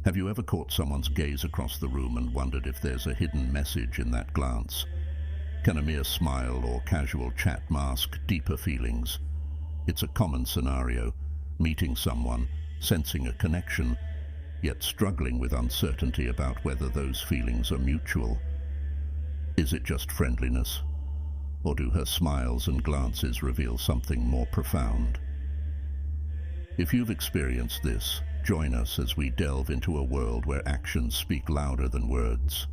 Have you ever caught someone's gaze across the room and wondered if there's a hidden message in that glance? Can a mere smile or casual chat mask deeper feelings? It's a common scenario, meeting someone, sensing a connection, yet struggling with uncertainty about whether those feelings are mutual. Is it just friendliness? Or do her smiles and glances reveal something more profound? If you've experienced this, join us as we delve into a world where actions speak louder than words.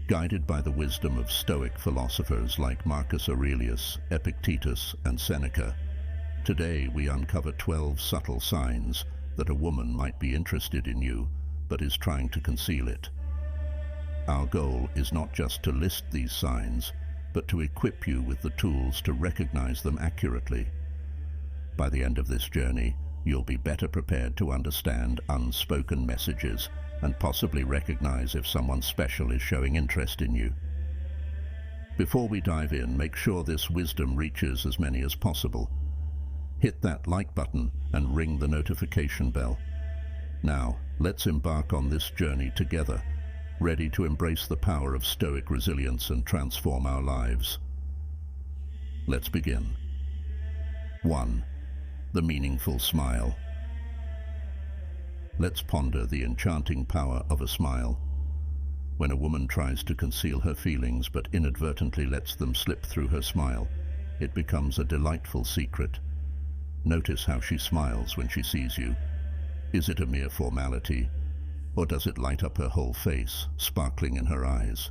Guided by the wisdom of Stoic philosophers like Marcus Aurelius, Epictetus, and Seneca, today we uncover 12 subtle signs that a woman might be interested in you, but is trying to conceal it. Our goal is not just to list these signs, but to equip you with the tools to recognize them accurately. By the end of this journey, you'll be better prepared to understand unspoken messages and possibly recognize if someone special is showing interest in you. Before we dive in, make sure this wisdom reaches as many as possible. Hit that like button and ring the notification bell. Now, let's embark on this journey together, ready to embrace the power of Stoic resilience and transform our lives. Let's begin. 1. The meaningful smile. Let's ponder the enchanting power of a smile. When a woman tries to conceal her feelings but inadvertently lets them slip through her smile, it becomes a delightful secret. Notice how she smiles when she sees you. Is it a mere formality, or does it light up her whole face, sparkling in her eyes?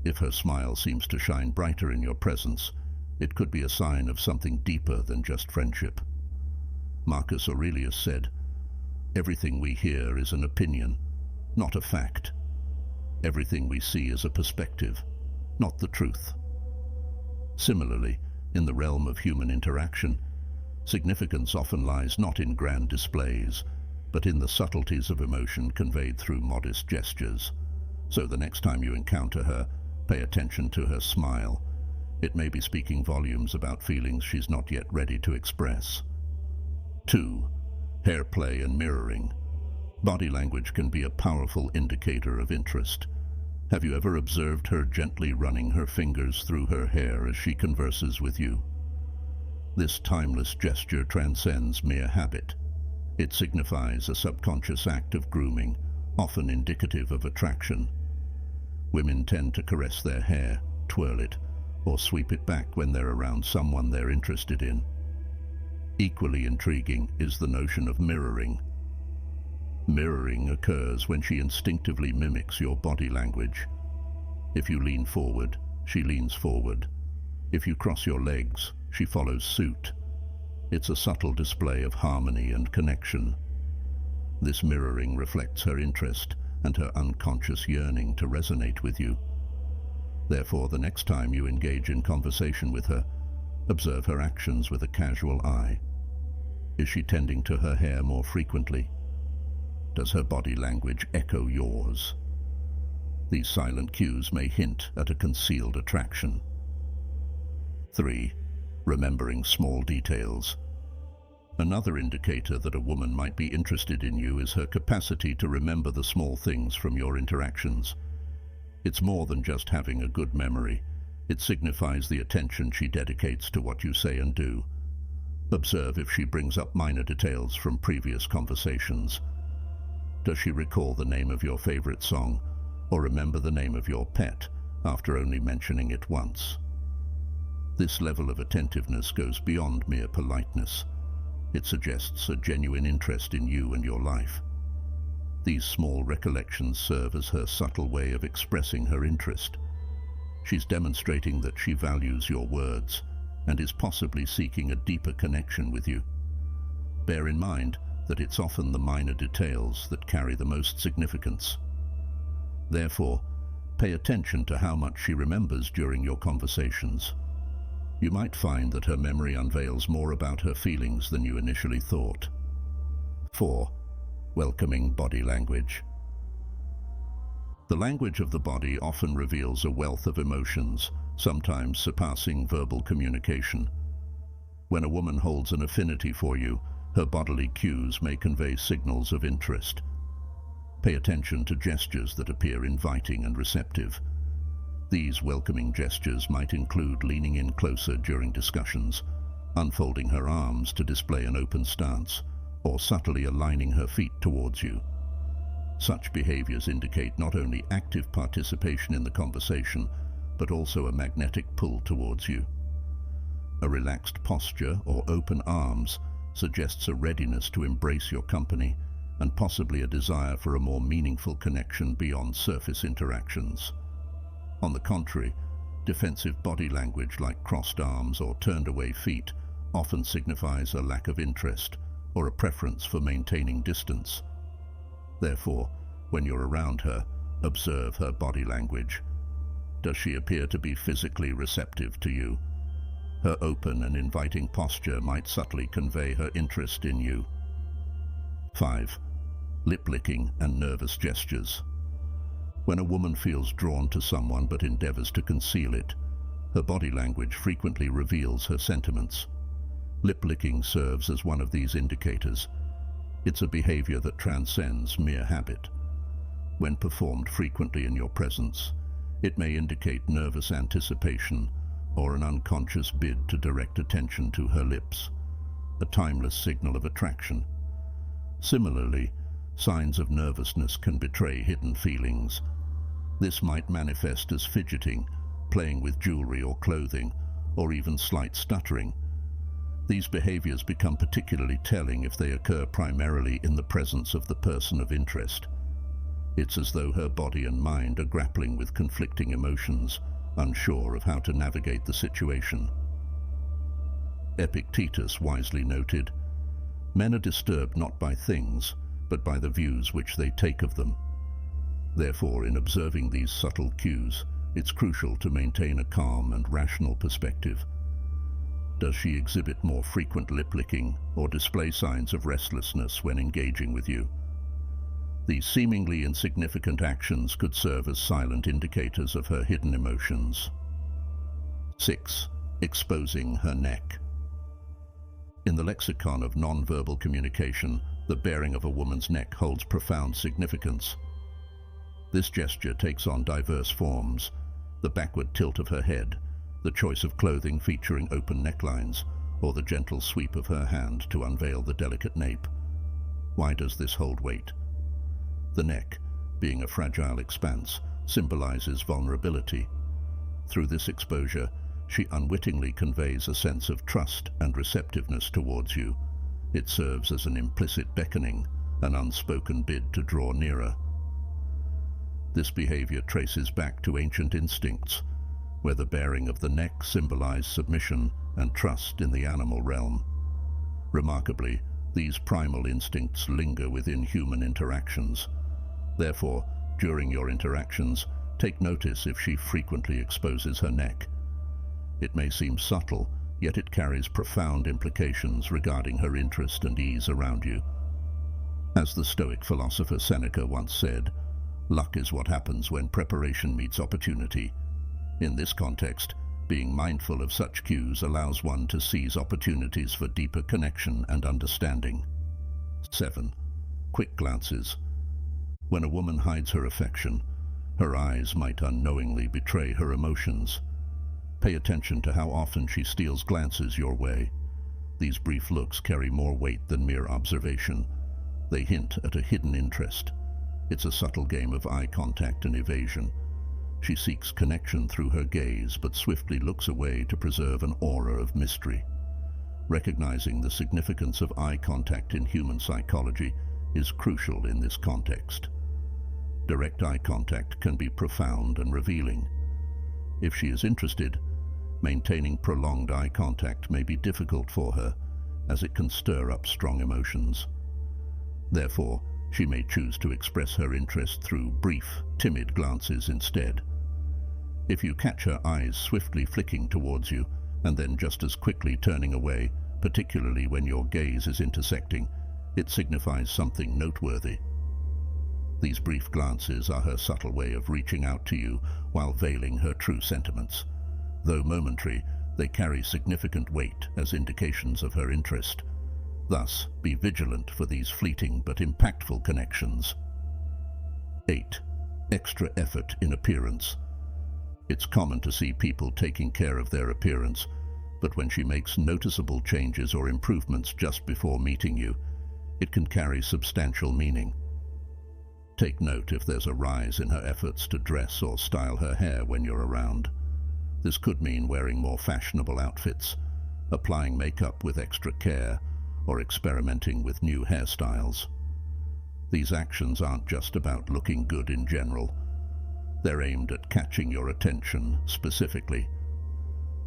If her smile seems to shine brighter in your presence, it could be a sign of something deeper than just friendship. Marcus Aurelius said, "Everything we hear is an opinion, not a fact. Everything we see is a perspective, not the truth." Similarly, in the realm of human interaction, significance often lies not in grand displays, but in the subtleties of emotion conveyed through modest gestures. So the next time you encounter her, pay attention to her smile. It may be speaking volumes about feelings she's not yet ready to express. 2. Hair play and mirroring. Body language can be a powerful indicator of interest. Have you ever observed her gently running her fingers through her hair as she converses with you? This timeless gesture transcends mere habit. It signifies a subconscious act of grooming, often indicative of attraction. Women tend to caress their hair, twirl it, or sweep it back when they're around someone they're interested in. Equally intriguing is the notion of mirroring. Mirroring occurs when she instinctively mimics your body language. If you lean forward, she leans forward. If you cross your legs, she follows suit. It's a subtle display of harmony and connection. This mirroring reflects her interest and her unconscious yearning to resonate with you. Therefore, the next time you engage in conversation with her, observe her actions with a casual eye. Is she tending to her hair more frequently? Does her body language echo yours? These silent cues may hint at a concealed attraction. 3. Remembering small details. Another indicator that a woman might be interested in you is her capacity to remember the small things from your interactions. It's more than just having a good memory. It signifies the attention she dedicates to what you say and do. Observe if she brings up minor details from previous conversations. Does she recall the name of your favorite song, or remember the name of your pet after only mentioning it once? This level of attentiveness goes beyond mere politeness. It suggests a genuine interest in you and your life. These small recollections serve as her subtle way of expressing her interest. She's demonstrating that she values your words and is possibly seeking a deeper connection with you. Bear in mind that it's often the minor details that carry the most significance. Therefore, pay attention to how much she remembers during your conversations. You might find that her memory unveils more about her feelings than you initially thought. 4. Welcoming body language. The language of the body often reveals a wealth of emotions, sometimes surpassing verbal communication. When a woman holds an affinity for you, her bodily cues may convey signals of interest. Pay attention to gestures that appear inviting and receptive. These welcoming gestures might include leaning in closer during discussions, unfolding her arms to display an open stance, or subtly aligning her feet towards you. Such behaviors indicate not only active participation in the conversation, but also a magnetic pull towards you. A relaxed posture or open arms suggests a readiness to embrace your company and possibly a desire for a more meaningful connection beyond surface interactions. On the contrary, defensive body language like crossed arms or turned away feet often signifies a lack of interest or a preference for maintaining distance. Therefore, when you're around her, observe her body language. Does she appear to be physically receptive to you? Her open and inviting posture might subtly convey her interest in you. 5. Lip-licking and nervous gestures. When a woman feels drawn to someone but endeavors to conceal it, her body language frequently reveals her sentiments. Lip-licking serves as one of these indicators. It's a behavior that transcends mere habit. When performed frequently in your presence, it may indicate nervous anticipation or an unconscious bid to direct attention to her lips, a timeless signal of attraction. Similarly, signs of nervousness can betray hidden feelings. This might manifest as fidgeting, playing with jewelry or clothing, or even slight stuttering. These behaviors become particularly telling if they occur primarily in the presence of the person of interest. It's as though her body and mind are grappling with conflicting emotions, unsure of how to navigate the situation. Epictetus wisely noted, "Men are disturbed not by things, but by the views which they take of them." Therefore, in observing these subtle cues, it's crucial to maintain a calm and rational perspective. Does she exhibit more frequent lip-licking or display signs of restlessness when engaging with you? These seemingly insignificant actions could serve as silent indicators of her hidden emotions. 6. Exposing her neck. In the lexicon of non-verbal communication, the baring of a woman's neck holds profound significance. This gesture takes on diverse forms: the backward tilt of her head, the choice of clothing featuring open necklines, or the gentle sweep of her hand to unveil the delicate nape. Why does this hold weight? The neck, being a fragile expanse, symbolizes vulnerability. Through this exposure, she unwittingly conveys a sense of trust and receptiveness towards you. It serves as an implicit beckoning, an unspoken bid to draw nearer. This behavior traces back to ancient instincts, where the baring of the neck symbolized submission and trust in the animal realm. Remarkably, these primal instincts linger within human interactions. Therefore, during your interactions, take notice if she frequently exposes her neck. It may seem subtle, yet it carries profound implications regarding her interest and ease around you. As the Stoic philosopher Seneca once said, "Luck is what happens when preparation meets opportunity." In this context, being mindful of such cues allows one to seize opportunities for deeper connection and understanding. 7. Quick glances. When a woman hides her affection, her eyes might unknowingly betray her emotions. Pay attention to how often she steals glances your way. These brief looks carry more weight than mere observation. They hint at a hidden interest. It's a subtle game of eye contact and evasion. She seeks connection through her gaze, but swiftly looks away to preserve an aura of mystery. Recognizing the significance of eye contact in human psychology is crucial in this context. Direct eye contact can be profound and revealing. If she is interested, maintaining prolonged eye contact may be difficult for her, as it can stir up strong emotions. Therefore, she may choose to express her interest through brief, timid glances instead. If you catch her eyes swiftly flicking towards you, and then just as quickly turning away, particularly when your gaze is intersecting, it signifies something noteworthy. These brief glances are her subtle way of reaching out to you while veiling her true sentiments. Though momentary, they carry significant weight as indications of her interest. Thus, be vigilant for these fleeting but impactful connections. 8. Extra effort in appearance. It's common to see people taking care of their appearance, but when she makes noticeable changes or improvements just before meeting you, it can carry substantial meaning. Take note if there's a rise in her efforts to dress or style her hair when you're around. This could mean wearing more fashionable outfits, applying makeup with extra care, or experimenting with new hairstyles. These actions aren't just about looking good in general. They're aimed at catching your attention specifically.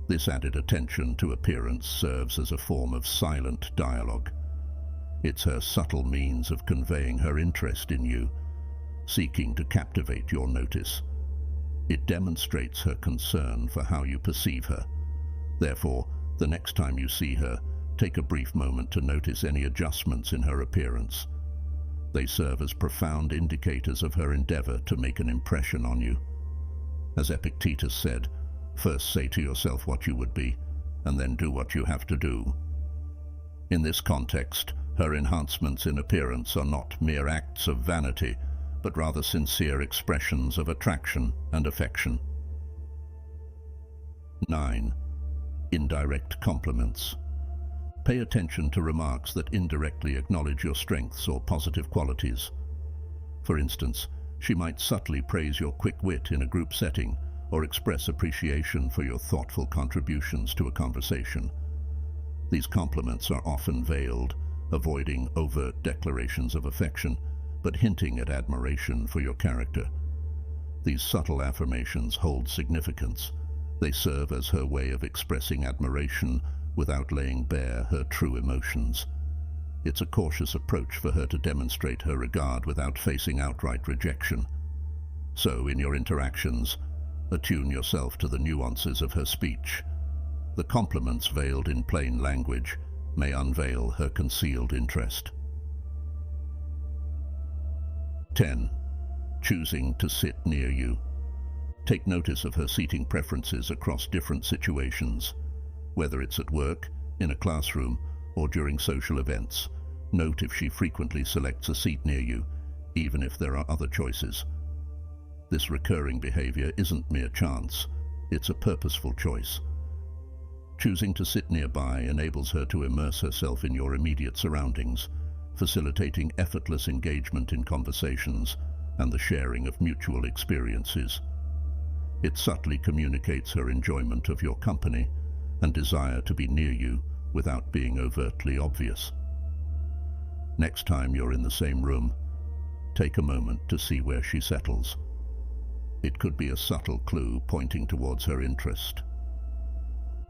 This added attention to appearance serves as a form of silent dialogue. It's her subtle means of conveying her interest in you, seeking to captivate your notice. It demonstrates her concern for how you perceive her. Therefore, the next time you see her, take a brief moment to notice any adjustments in her appearance. They serve as profound indicators of her endeavor to make an impression on you. As Epictetus said, first say to yourself what you would be, and then do what you have to do. In this context, her enhancements in appearance are not mere acts of vanity, but rather sincere expressions of attraction and affection. 9. Indirect compliments. Pay attention to remarks that indirectly acknowledge your strengths or positive qualities. For instance, she might subtly praise your quick wit in a group setting, or express appreciation for your thoughtful contributions to a conversation. These compliments are often veiled, avoiding overt declarations of affection, but hinting at admiration for your character. These subtle affirmations hold significance. They serve as her way of expressing admiration without laying bare her true emotions. It's a cautious approach for her to demonstrate her regard without facing outright rejection. So, in your interactions, attune yourself to the nuances of her speech. The compliments veiled in plain language may unveil her concealed interest. 10. Choosing to sit near you. Take notice of her seating preferences across different situations. Whether it's at work, in a classroom, or during social events, note if she frequently selects a seat near you, even if there are other choices. This recurring behavior isn't mere chance, it's a purposeful choice. Choosing to sit nearby enables her to immerse herself in your immediate surroundings, facilitating effortless engagement in conversations and the sharing of mutual experiences. It subtly communicates her enjoyment of your company and desire to be near you without being overtly obvious. Next time you're in the same room, take a moment to see where she settles. It could be a subtle clue pointing towards her interest.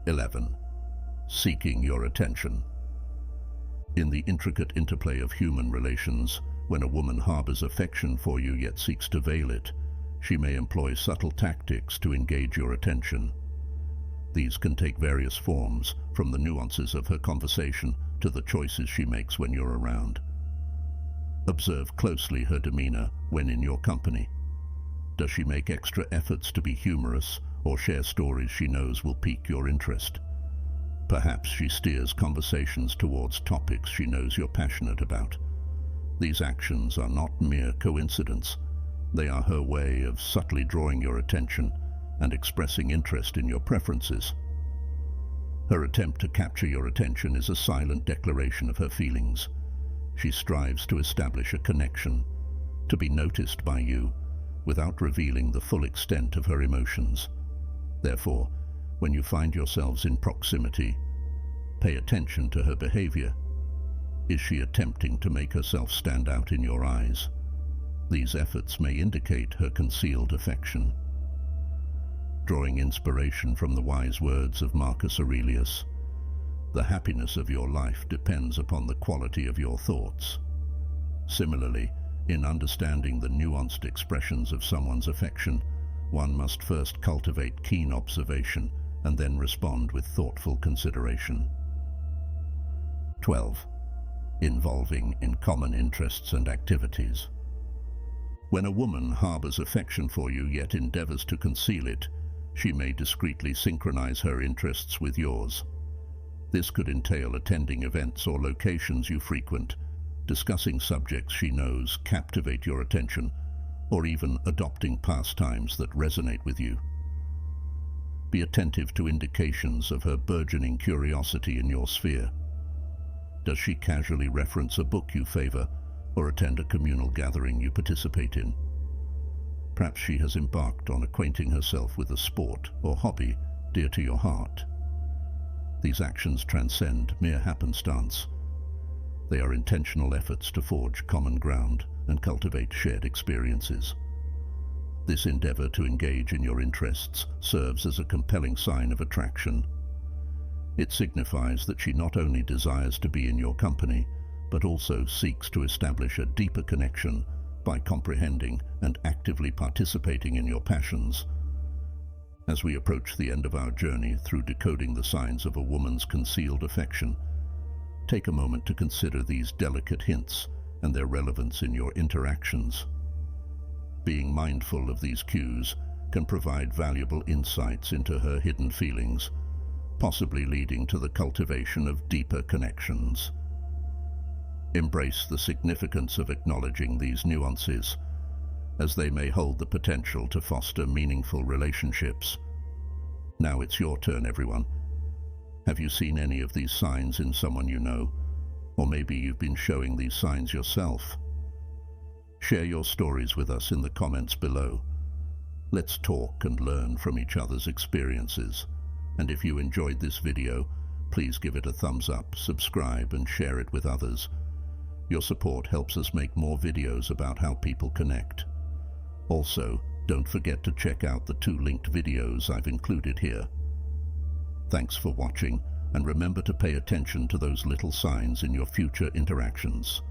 11. Seeking your attention. In the intricate interplay of human relations, when a woman harbors affection for you yet seeks to veil it, she may employ subtle tactics to engage your attention. These can take various forms, from the nuances of her conversation to the choices she makes when you're around. Observe closely her demeanor when in your company. Does she make extra efforts to be humorous or share stories she knows will pique your interest? Perhaps she steers conversations towards topics she knows you're passionate about. These actions are not mere coincidence. They are her way of subtly drawing your attention and expressing interest in your preferences. Her attempt to capture your attention is a silent declaration of her feelings. She strives to establish a connection, to be noticed by you, without revealing the full extent of her emotions. Therefore, when you find yourselves in proximity, pay attention to her behavior. Is she attempting to make herself stand out in your eyes? These efforts may indicate her concealed affection. Drawing inspiration from the wise words of Marcus Aurelius, "The happiness of your life depends upon the quality of your thoughts." Similarly, in understanding the nuanced expressions of someone's affection, one must first cultivate keen observation and then respond with thoughtful consideration. 12. Involving in common interests and activities. When a woman harbors affection for you yet endeavors to conceal it, she may discreetly synchronize her interests with yours. This could entail attending events or locations you frequent, discussing subjects she knows captivate your attention, or even adopting pastimes that resonate with you. Be attentive to indications of her burgeoning curiosity in your sphere. Does she casually reference a book you favor or attend a communal gathering you participate in? Perhaps she has embarked on acquainting herself with a sport or hobby dear to your heart. These actions transcend mere happenstance. They are intentional efforts to forge common ground and cultivate shared experiences. This endeavor to engage in your interests serves as a compelling sign of attraction. It signifies that she not only desires to be in your company, but also seeks to establish a deeper connection by comprehending and actively participating in your passions. As we approach the end of our journey through decoding the signs of a woman's concealed affection, take a moment to consider these delicate hints and their relevance in your interactions. Being mindful of these cues can provide valuable insights into her hidden feelings, possibly leading to the cultivation of deeper connections. Embrace the significance of acknowledging these nuances, as they may hold the potential to foster meaningful relationships. Now it's your turn, everyone. Have you seen any of these signs in someone you know? Or maybe you've been showing these signs yourself? Share your stories with us in the comments below. Let's talk and learn from each other's experiences. And if you enjoyed this video, please give it a thumbs up, subscribe, and share it with others. Your support helps us make more videos about how people connect. Also, don't forget to check out the 2 linked videos I've included here. Thanks for watching, and remember to pay attention to those little signs in your future interactions.